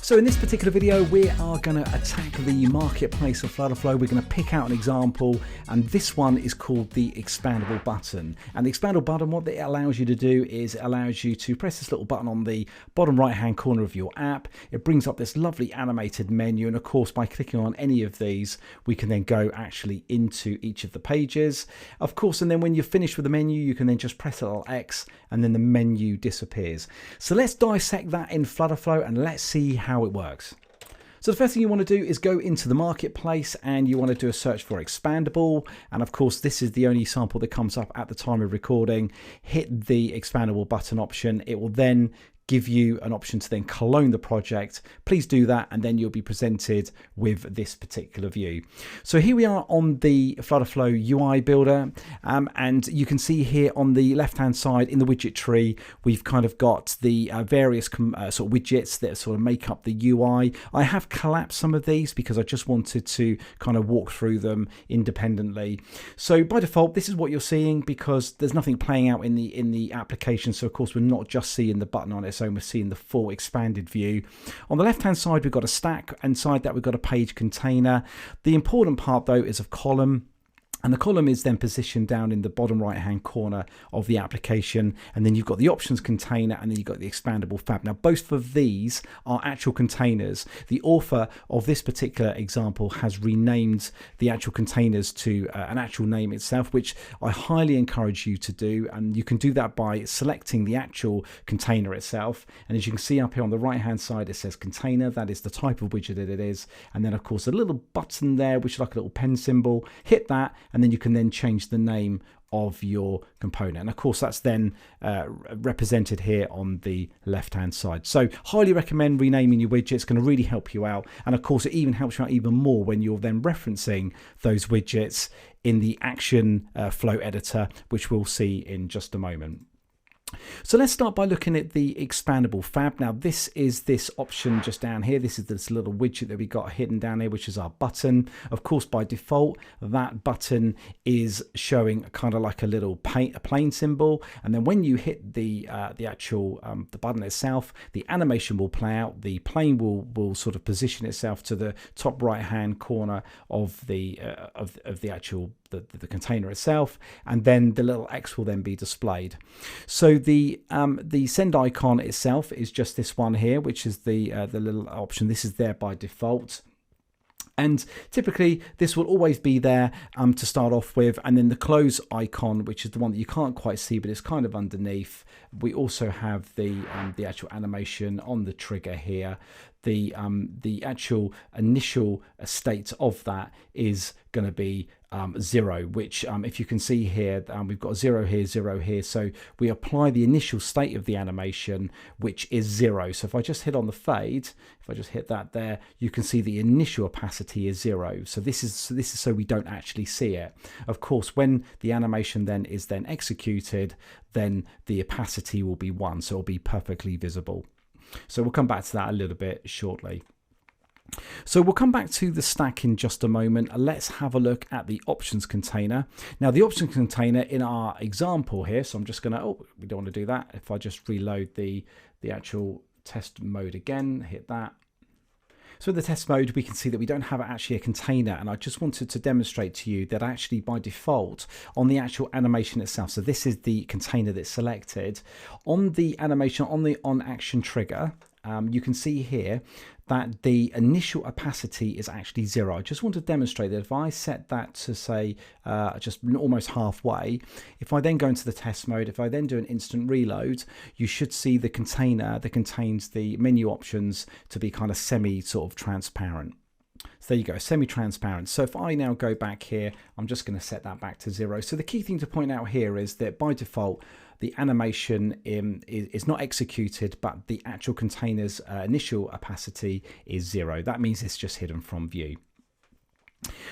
So in this particular video, we are going to attack the marketplace of Flutterflow. We're going to pick out an example, and this one is called the Expandable Button. And the Expandable Button, what it allows you to do is it allows you to press this little button on the bottom right-hand corner of your app. It brings up this lovely animated menu, and of course, by clicking on any of these, we can then go actually into each of the pages. Of course, and then when you're finished with the menu, you can then just press a little X, and then the menu disappears. So let's dissect that in Flutterflow, and let's see how it works. So the first thing you want to do is go into the marketplace, and you want to do a search for Expandable. And of course, this is the only sample that comes up at the time of recording. Hit the Expandable button option. It will then give you an option to then clone the project. Please do that, and then you'll be presented with this particular view. So here we are on the Flutterflow UI builder, and you can see here on the left hand side in the widget tree, we've kind of got the various sort of widgets that sort of make up the UI. I have collapsed some of these because I just wanted to kind of walk through them independently. So by default, this is what you're seeing because there's nothing playing out in the application. So of course, we're not just seeing the button on its own, we're seeing the full expanded view. On the left hand side, we've got a stack. Inside that, we've got a page container. The important part though is a column. And the column is then positioned down in the bottom right hand corner of the application. And then you've got the options container, and then you've got the expandable fab. Now, both of these are actual containers. The author of this particular example has renamed the actual containers to an actual name itself, which I highly encourage you to do. And you can do that by selecting the actual container itself. And as you can see up here on the right hand side, it says container. That is the type of widget that it is. And then of course a little button there, which is like a little pen symbol. Hit that, and then you can then change the name of your component. And of course, that's then represented here on the left hand side. So highly recommend renaming your widget. It's going to really help you out. And of course, it even helps you out even more when you're then referencing those widgets in the action flow editor, which we'll see in just a moment. So let's start by looking at the expandable fab. Now this is this option just down here. This is this little widget that we got hidden down here, which is our button. Of course, by default, that button is showing kind of like a little plane symbol. And then when you hit the actual the button itself, the animation will play out. The plane will sort of position itself to the top right hand corner of the actual the container itself, and then the little X will then be displayed. So the send icon itself is just this one here, which is the little option. This is there by default. And typically this will always be there to start off with. And then the close icon, which is the one that you can't quite see, but it's kind of underneath. We also have the actual animation on the trigger here. The actual initial state of that is going to be 0, which if you can see here, we've got 0 here, 0 here. So we apply the initial state of the animation, which is 0. So if I just hit on the fade, if I just hit that there, you can see the initial opacity is 0. So this is so we don't actually see it. Of course, when the animation then is then executed, then the opacity will be 1, so it'll be perfectly visible. So we'll come back to that a little bit shortly. So we'll come back to the stack in just a moment. Let's have a look at the options container. Now the options container in our example here, so I'm just going to, oh, we don't want to do that. If I just reload the actual test mode again, hit that. So in the test mode, we can see that we don't have actually a container, and I just wanted to demonstrate to you that actually by default on the actual animation itself, so this is the container that's selected, on the animation, on action trigger, you can see here that the initial opacity is actually 0. I just want to demonstrate that if I set that to say just almost halfway, if I then go into the test mode, if I then do an instant reload, you should see the container that contains the menu options to be kind of semi sort of transparent. So there you go, semi-transparent. So if I now go back here, I'm just going to set that back to 0. So the key thing to point out here is that by default, the animation is not executed, but the actual container's initial opacity is 0. That means it's just hidden from view.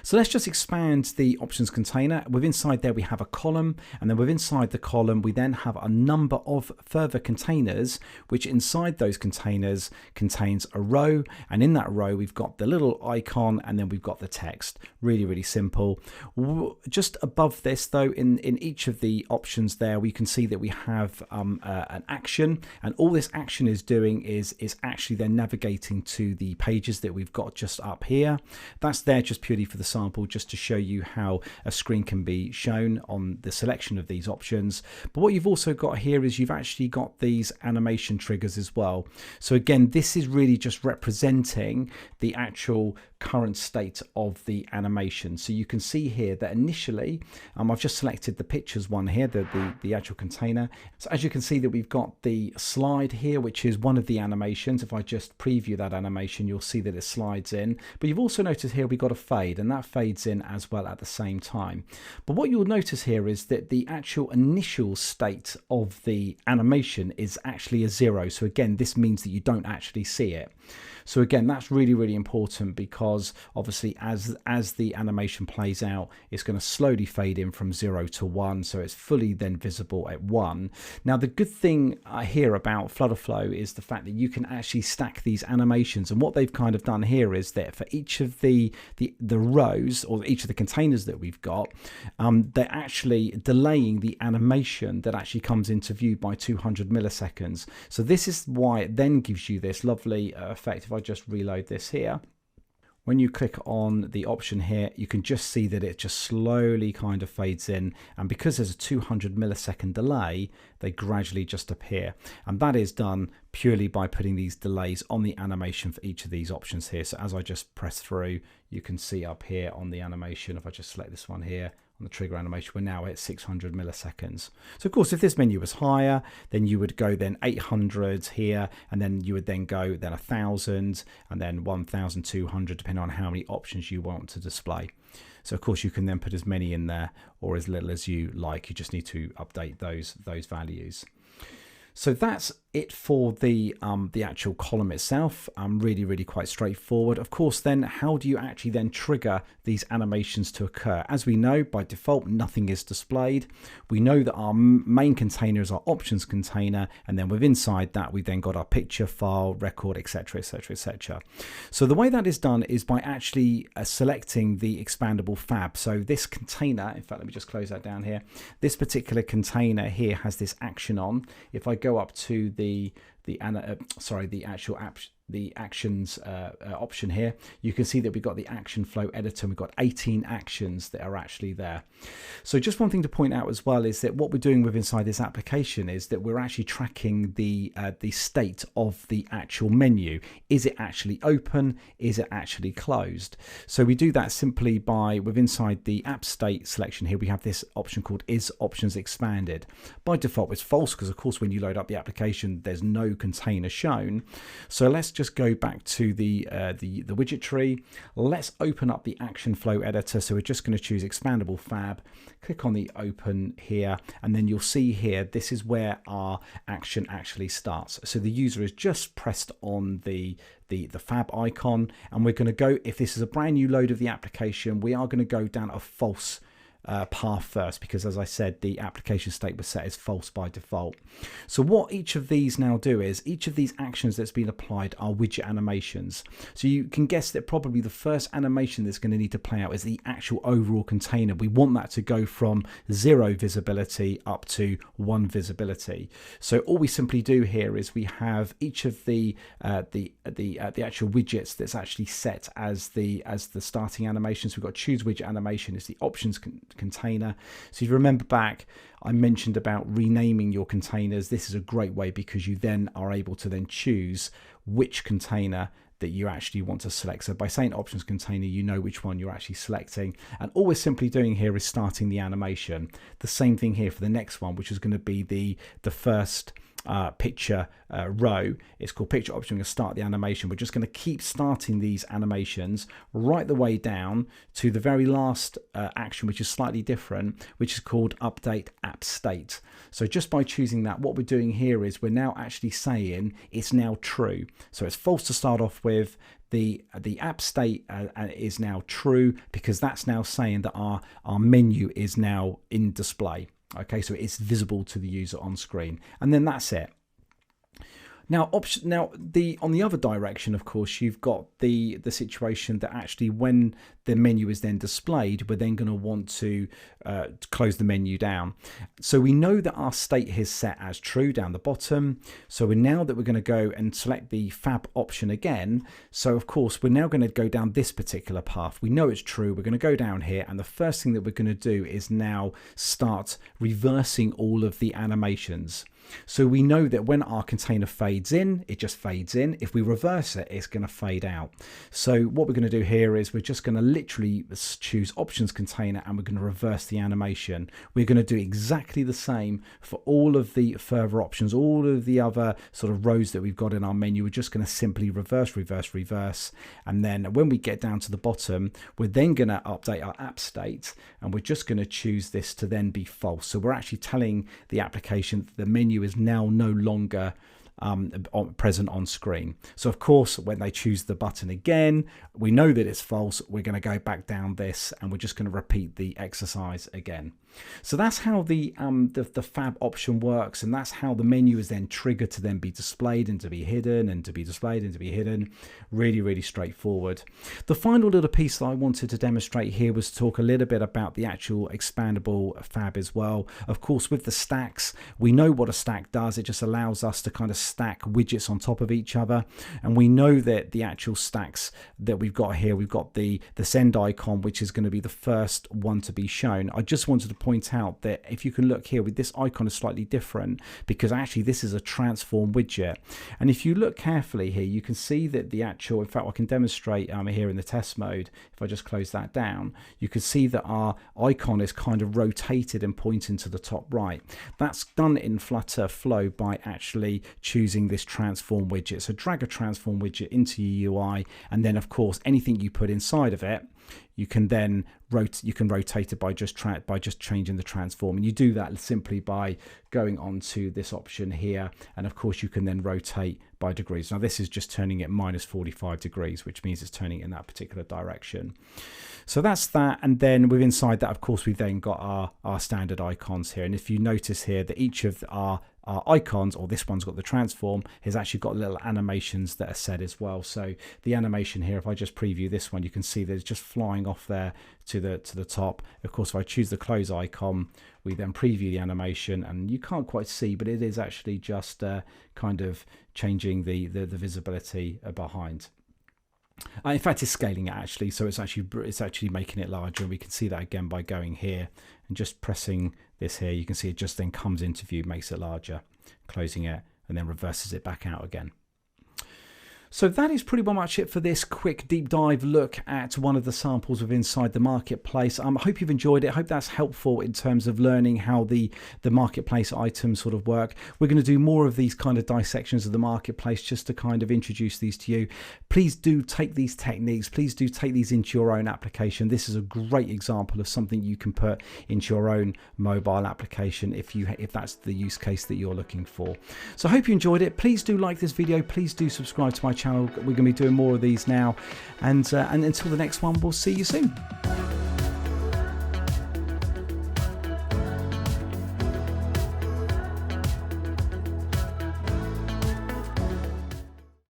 So let's just expand the options container. Within inside there we have a column, and then within inside the column we then have a number of further containers, which inside those containers contains a row, and in that row we've got the little icon and then we've got the text. Really simple. Just above this though, in each of the options there, we can see that we have an action, and all this action is doing is actually then navigating to the pages that we've got just up here. That's there just purely for the sample, just to show you how a screen can be shown on the selection of these options. But what you've also got here is you've actually got these animation triggers as well. So again, this is really just representing the actual current state of the animation. So you can see here that initially I've just selected the pictures one here, the actual container. So as you can see that we've got the slide here, which is one of the animations. If I just preview that animation, you'll see that it slides in. But you've also noticed here we've got a fade, and that fades in as well at the same time. But what you'll notice here is that the actual initial state of the animation is actually a 0. So again, this means that you don't actually see it. So again, that's really important, because obviously as the animation plays out, it's going to slowly fade in from 0 to 1, so it's fully then visible at 1. Now the good thing here about Flutterflow is the fact that you can actually stack these animations, and what they've kind of done here is that for each of the rows, or each of the containers that we've got, they're actually delaying the animation that actually comes into view by 200 milliseconds. So this is why it then gives you this lovely effect. If I just reload this here, when you click on the option here, you can just see that it just slowly kind of fades in, and because there's a 200 millisecond delay, they gradually just appear, and that is done purely by putting these delays on the animation for each of these options here. So as I just press through, you can see up here on the animation, if I just select this one here on the trigger animation, we're now at 600 milliseconds. So of course, if this menu was higher, then you would go then 800 here, and then you would then go then 1000, and then 1200, depending on how many options you want to display. So of course you can then put as many in there or as little as you like. You just need to update those values. So that's it for the actual column itself. Really quite straightforward. Of course, then how do you actually then trigger these animations to occur? As we know, by default, nothing is displayed. We know that our main container is our options container, and then within inside that we then got our picture, file, record, etc. So the way that is done is by actually selecting the expandable FAB. So this container, in fact, let me just close that down here. This particular container here has this action on. If I go up to the actual app, the actions option here, you can see that we've got the action flow editor, and we've got 18 actions that are actually there. So just one thing to point out as well is that what we're doing with inside this application is that we're actually tracking the state of the actual menu. Is it actually open? Is it actually closed? So we do that simply by, with inside the app state selection here, we have this option called is options expanded. By default it's false, because of course when you load up the application there's no container shown. So let's just go back to the widget tree. Let's open up the action flow editor. So we're just going to choose Expandable FAB, click on the open here, and then you'll see here this is where our action actually starts. So the user has just pressed on the FAB icon, and we're going to go, if this is a brand new load of the application, we are going to go down a false path first, because as I said, the application state was set as false by default. So what each of these now do is, each of these actions that's been applied are widget animations. So you can guess that probably the first animation that's going to need to play out is the actual overall container. We want that to go from 0 visibility up to 1 visibility. So all we simply do here is we have each of the actual widgets that's actually set as the starting animation. So we've got choose widget animation is the options container. So if you remember back, I mentioned about renaming your containers. This is a great way, because you then are able to then choose which container that you actually want to select. So by saying options container, you know which one you're actually selecting, and all we're simply doing here is starting the animation. The same thing here for the next one, which is going to be the first picture row. It's called picture option. We're going to start the animation. We're just going to keep starting these animations right the way down to the very last action, which is slightly different, which is called update app state. So just by choosing that, what we're doing here is we're now actually saying it's now true. So it's false to start off with the app state is now true, because that's now saying that our menu is now in display. Okay, so it's visible to the user on screen, and then that's it. Now, on the other direction, of course, you've got the situation that actually when the menu is then displayed, we're then going to want to close the menu down. So we know that our state is set as true down the bottom. So now that we're going to go and select the FAB option again. So of course, we're now going to go down this particular path. We know it's true. We're going to go down here, and the first thing that we're going to do is now start reversing all of the animations. So we know that when our container fades in, it just fades in. If we reverse it, it's going to fade out. So what we're going to do here is we're just going to literally choose options container, and we're going to reverse the animation. We're going to do exactly the same for all of the further options, all of the other sort of rows that we've got in our menu. We're just going to simply reverse, reverse, reverse. And then when we get down to the bottom, we're then going to update our app state, and we're just going to choose this to then be false. So we're actually telling the application that the menu is now no longer present on screen. So of course, when they choose the button again, we know that it's false. We're going to go back down this, and we're just going to repeat the exercise again. So that's how the FAB option works, and that's how the menu is then triggered to then be displayed and to be hidden, and to be displayed and to be hidden. Really, really straightforward. The final little piece that I wanted to demonstrate here was to talk a little bit about the actual expandable FAB as well. Of course, with the stacks, we know what a stack does. It just allows us to kind of stack widgets on top of each other, and we know that the actual stacks that we've got here, we've got the send icon, which is going to be the first one to be shown. I just wanted to point out that if you can look here, with this icon is slightly different, because actually this is a transform widget, and if you look carefully here, you can see that the actual, in fact I can demonstrate here in the test mode. If I just close that down, you can see that our icon is kind of rotated and pointing to the top right. That's done in Flutter Flow by actually choosing this transform widget. So drag a transform widget into your UI, and then of course anything you put inside of it, you can then rotate it by just changing the transform, and you do that simply by going on to this option here, and of course you can then rotate by degrees. Now this is just turning it -45 degrees, which means it's turning in that particular direction. So that's that, and then with inside that, of course, we've then got our standard icons here, and if you notice here that each of our icons, or this one's got the transform, has actually got little animations that are set as well. So the animation here, if I just preview this one, you can see that it's just flying off there to the top. Of course, if I choose the close icon, we then preview the animation, and you can't quite see, but it is actually just kind of changing the visibility behind. In fact, it's scaling it actually, so it's actually making it larger, and we can see that again by going here and just pressing this here. You can see it just then comes into view, makes it larger, closing it, and then reverses it back out again. So that is pretty much it for this quick deep dive look at one of the samples of inside the marketplace. I hope you've enjoyed it. I hope that's helpful in terms of learning how the marketplace items sort of work. We're going to do more of these kind of dissections of the marketplace just to kind of introduce these to you. Please do take these techniques. Please do take these into your own application. This is a great example of something you can put into your own mobile application if that's the use case that you're looking for. So I hope you enjoyed it. Please do like this video. Please do subscribe to my channel. We're going to be doing more of these now, and until the next one, we'll see you soon.